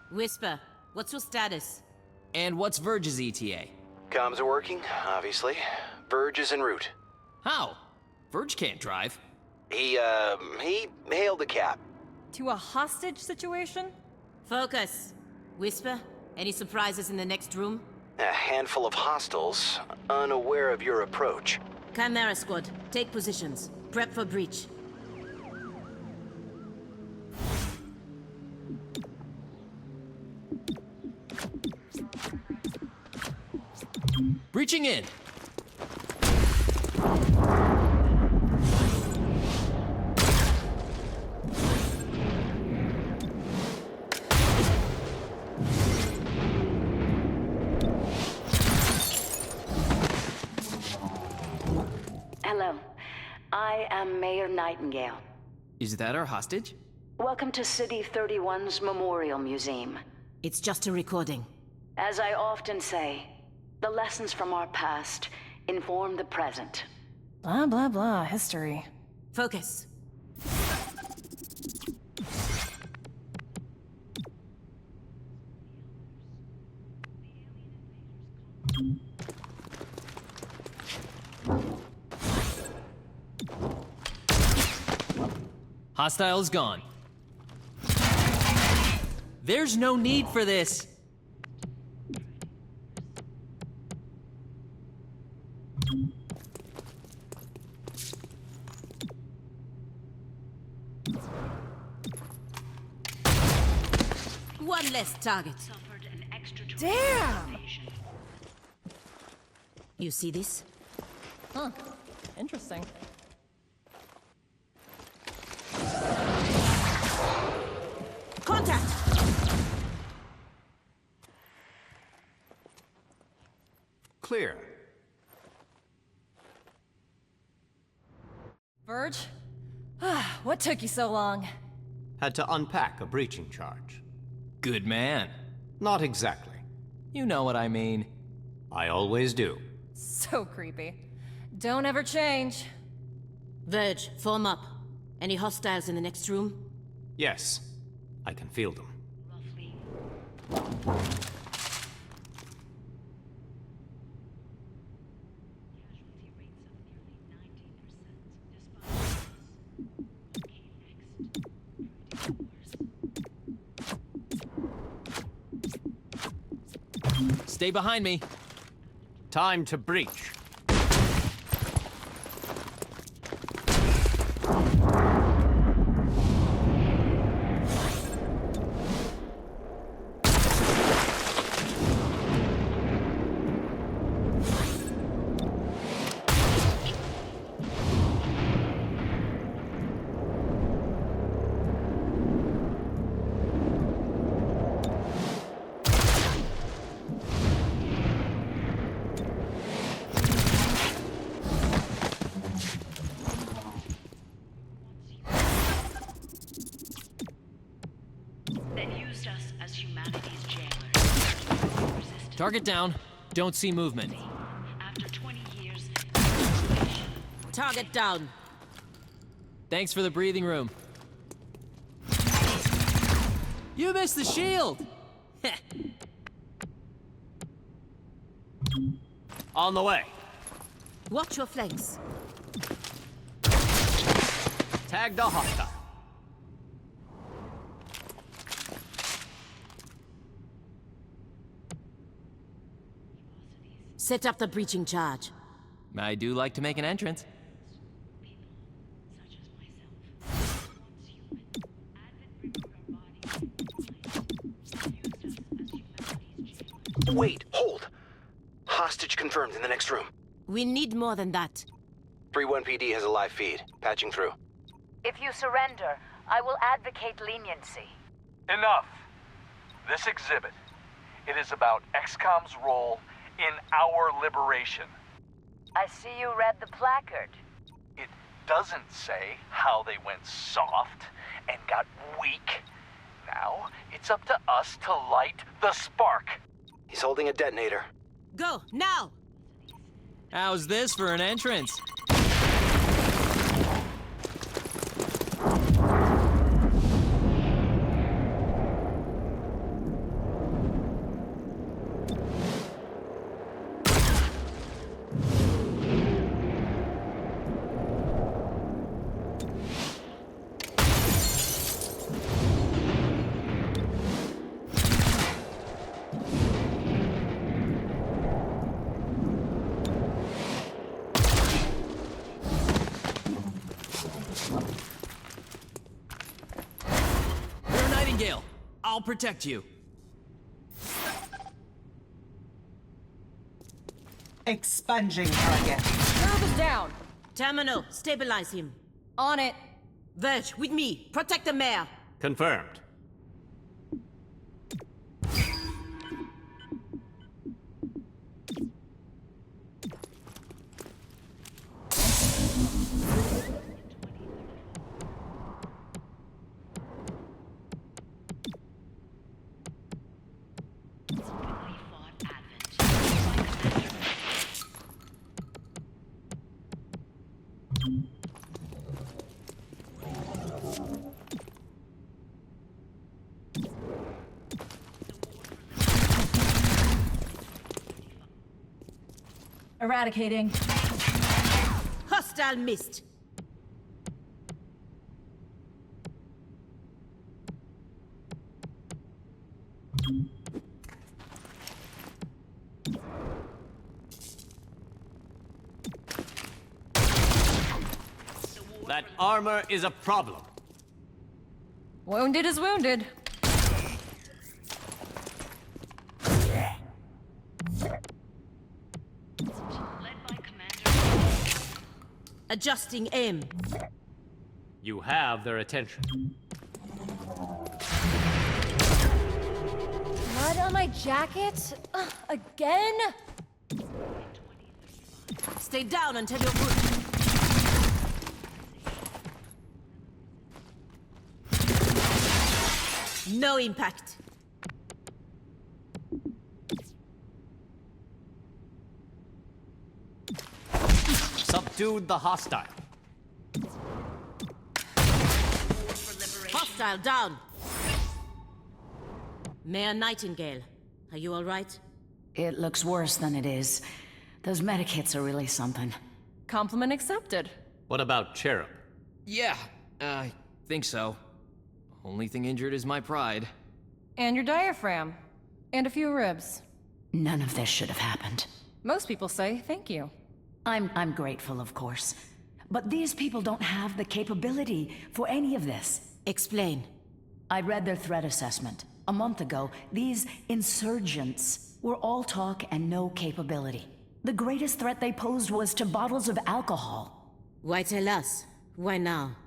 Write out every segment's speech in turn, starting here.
Whisper, what's your status? And what's Verge's ETA? Comms are working, obviously. Verge is en route. How? Verge can't drive. He hailed a cab. To a hostage situation? Focus. Whisper, any surprises in the next room? A handful of hostiles, unaware of your approach. Chimera Squad, take positions. Prep for breach. Breaching in. Hello. I am Mayor Nightingale. Is that our hostage? Welcome to City 31's Memorial Museum. It's just a recording. As I often say, the lessons from our past inform the present. Blah, blah, blah, history. Focus. Hostiles gone. There's no need for this. One less target. Damn! You see this? Huh. Interesting. Contact! Clear. Verge? What took you so long? Had to unpack a breaching charge. Good man. Not exactly. You know what I mean. I always do. So creepy. Don't ever change. Verge, form up. Any hostiles in the next room? Yes, I can feel them. Stay behind me. Time to breach. Target down. Don't see movement. After 20 years, Target down. Thanks for the breathing room. You missed the shield! On the way. Watch your flanks. Tag the hostile. Set up the breaching charge. I do like to make an entrance. Wait, hold. Hostage confirmed in the next room. We need more than that. 3-1 PD has a live feed. Patching through. if you surrender, I will advocate leniency. Enough. This exhibit, it is about XCOM's role in our liberation. I see you read the placard. It doesn't say how they went soft and got weak. Now, it's up to us to light the spark. He's holding a detonator. Go, now! How's this for an entrance? You're a Nightingale. I'll protect you. Expunging target. Nerve is down. Terminal, stabilize him. On it. Verge, with me. Protect the mayor. Confirmed. Eradicating. Hostile missed. That armor is a problem. Wounded is wounded. Adjusting aim. You have their attention. Blood on my jacket? Again? Stay down until you're good. No impact. Subdued the hostile. Hostile down. Mayor Nightingale, are you all right? It looks worse than it is. Those medikits are really something. Compliment accepted. What about Cherub? Yeah, I think so. Only thing injured is my pride. And your diaphragm. And a few ribs. None of this should have happened. Most people say thank you. I'm grateful, of course. But these people don't have the capability for any of this. Explain. I read their threat assessment. A month ago, these insurgents were all talk and no capability. The greatest threat they posed was to bottles of alcohol. Why tell us? Why now?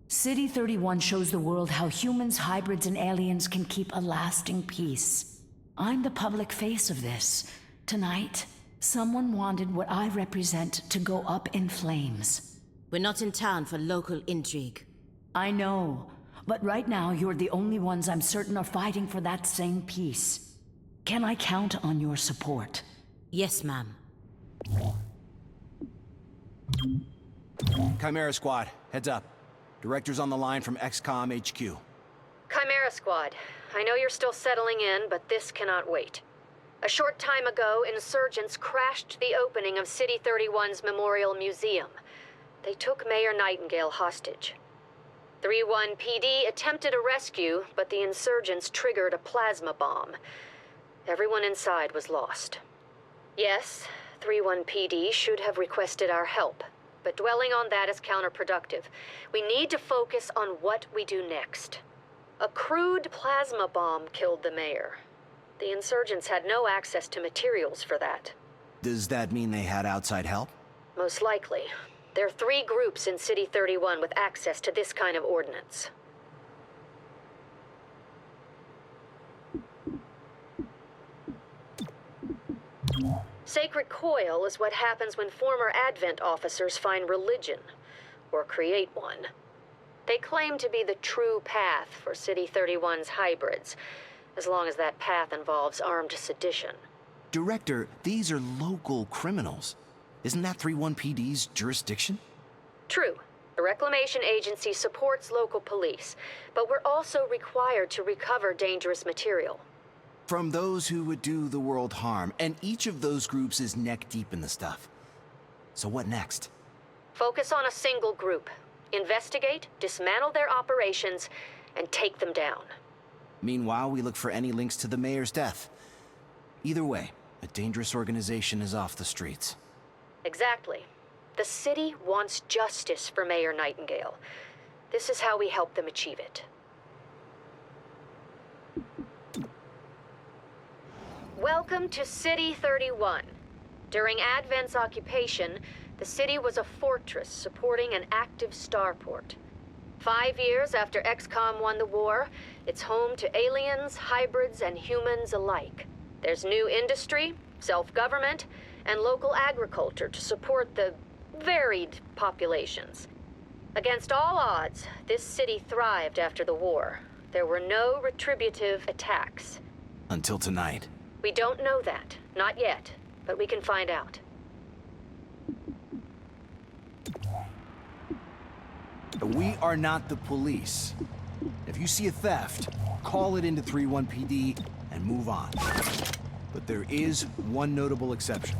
City 31 shows the world how humans, hybrids, and aliens can keep a lasting peace. I'm the public face of this. Tonight, someone wanted what I represent to go up in flames. We're not in town for local intrigue. I know, but right now you're the only ones I'm certain are fighting for that same peace. Can I count on your support? Yes, ma'am. Chimera Squad, heads up. Director's on the line from XCOM HQ. Chimera Squad, I know you're still settling in, but this cannot wait. A short time ago, insurgents crashed the opening of City 31's Memorial Museum. They took Mayor Nightingale hostage. 3-1 PD attempted a rescue, but the insurgents triggered a plasma bomb. Everyone inside was lost. Yes, 3-1 PD should have requested our help, but dwelling on that is counterproductive. We need to focus on what we do next. A crude plasma bomb killed the mayor. The insurgents had no access to materials for that. Does that mean they had outside help? Most likely. There are 3 groups in City 31 with access to this kind of ordnance. Sacred Coil is what happens when former Advent officers find religion, or create one. They claim to be the true path for City 31's hybrids, as long as that path involves armed sedition. Director, these are local criminals. Isn't that 3-1 PD's jurisdiction? True. The Reclamation Agency supports local police, but we're also required to recover dangerous material. From those who would do the world harm, and each of those groups is neck deep in the stuff. So what next? Focus on a single group. Investigate, dismantle their operations, and take them down. Meanwhile, we look for any links to the mayor's death. Either way, a dangerous organization is off the streets. Exactly. The city wants justice for Mayor Nightingale. This is how we help them achieve it. Welcome to City 31. During Advent's occupation, the city was a fortress supporting an active starport. 5 years after XCOM won the war, it's home to aliens, hybrids, and humans alike. There's new industry, self-government, and local agriculture to support the varied populations. Against all odds, this city thrived after the war. There were no retributive attacks. Until tonight. We don't know that. Not yet. But we can find out. We are not the police. If you see a theft, call it into 31 PD and move on. But there is one notable exception.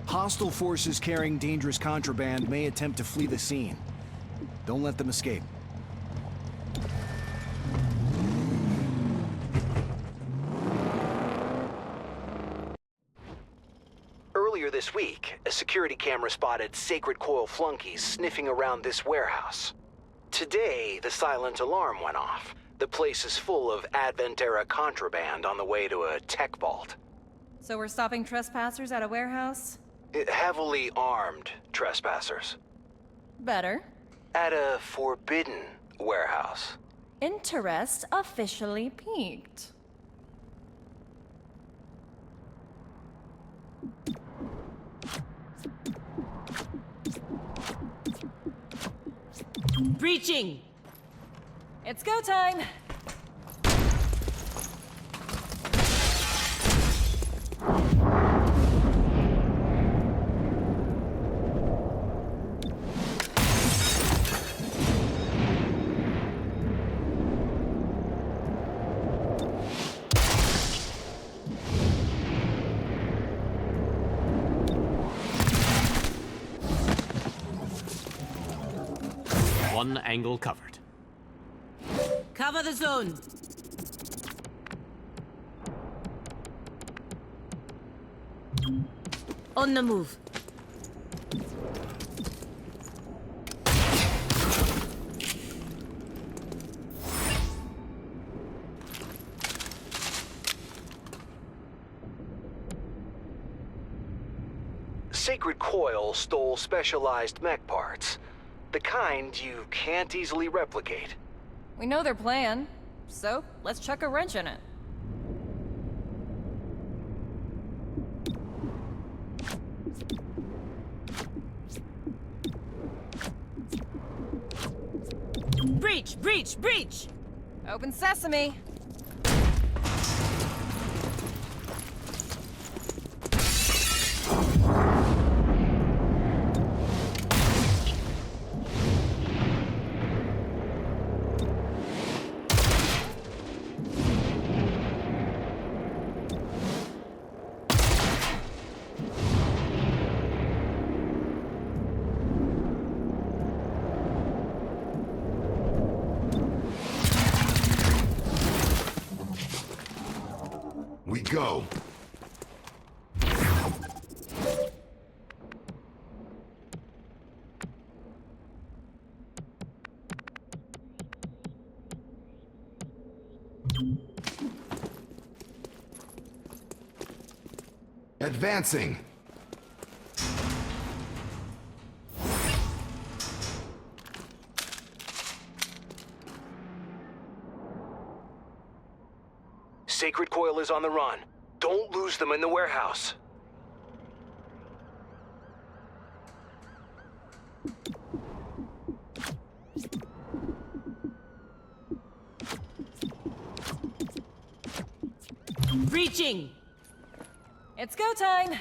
Hostile forces carrying dangerous contraband may attempt to flee the scene. Don't let them escape. Earlier this week, a security camera spotted Sacred Coil flunkies sniffing around this warehouse. Today, the silent alarm went off. The place is full of Advent-era contraband on the way to a tech vault. So we're stopping trespassers at a warehouse? Heavily armed trespassers. Better. At a forbidden warehouse. Interest officially peaked. Breaching! It's go time! One angle covered. Cover the zone. On the move. Sacred Coil stole specialized mech parts. The kind you can't easily replicate. We know their plan, so let's chuck a wrench in it. Breach! Breach! Breach! Open sesame! We go. Advancing. Sacred Coil is on the run. Don't lose them in the warehouse. Breaching! It's go time!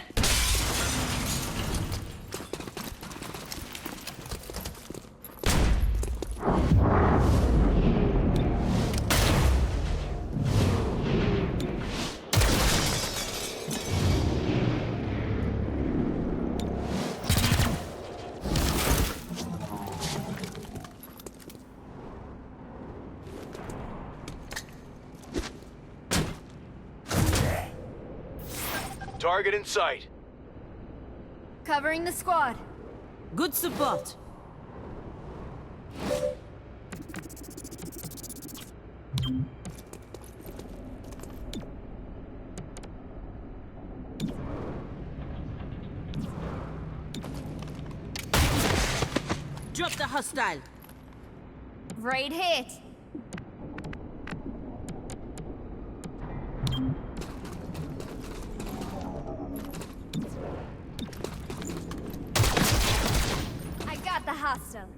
Target in sight. Covering the squad. Good support. Drop the hostile. Great hit. I got the hostile.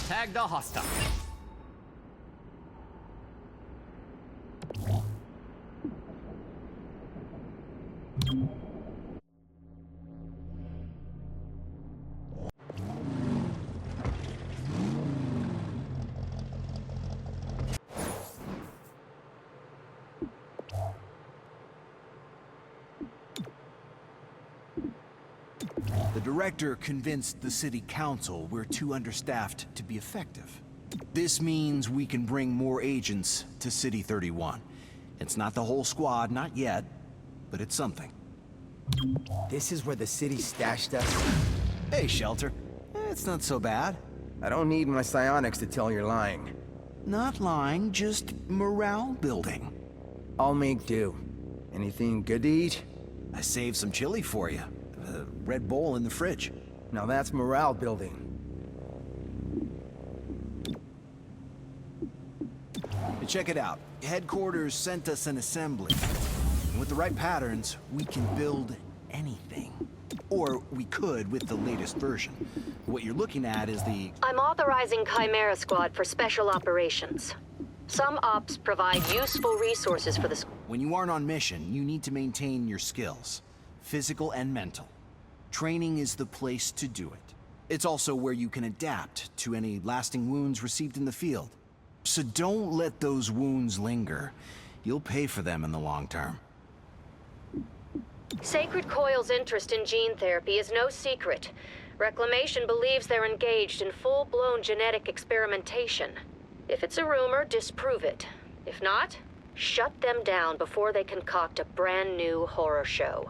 Tag the hostile. The director convinced the city council we're too understaffed to be effective. This means we can bring more agents to City 31. It's not the whole squad, not yet, but it's something. This is where the city stashed us? Hey, Shelter. It's not so bad. I don't need my psionics to tell you're lying. Not lying, just morale building. I'll make do. Anything good to eat? I saved some chili for you. The Red Bull in the fridge. Now that's morale building. And check it out. Headquarters sent us an assembly. And with the right patterns, we can build anything. Or we could with the latest version. What you're looking at is the... I'm authorizing Chimera Squad for special operations. Some ops provide useful resources for the... When you aren't on mission, you need to maintain your skills. Physical and mental. Training is the place to do it. It's also where you can adapt to any lasting wounds received in the field. So don't let those wounds linger. You'll pay for them in the long term. Sacred Coil's interest in gene therapy is no secret. Reclamation believes they're engaged in full-blown genetic experimentation. If it's a rumor, disprove it. If not, shut them down before they concoct a brand new horror show.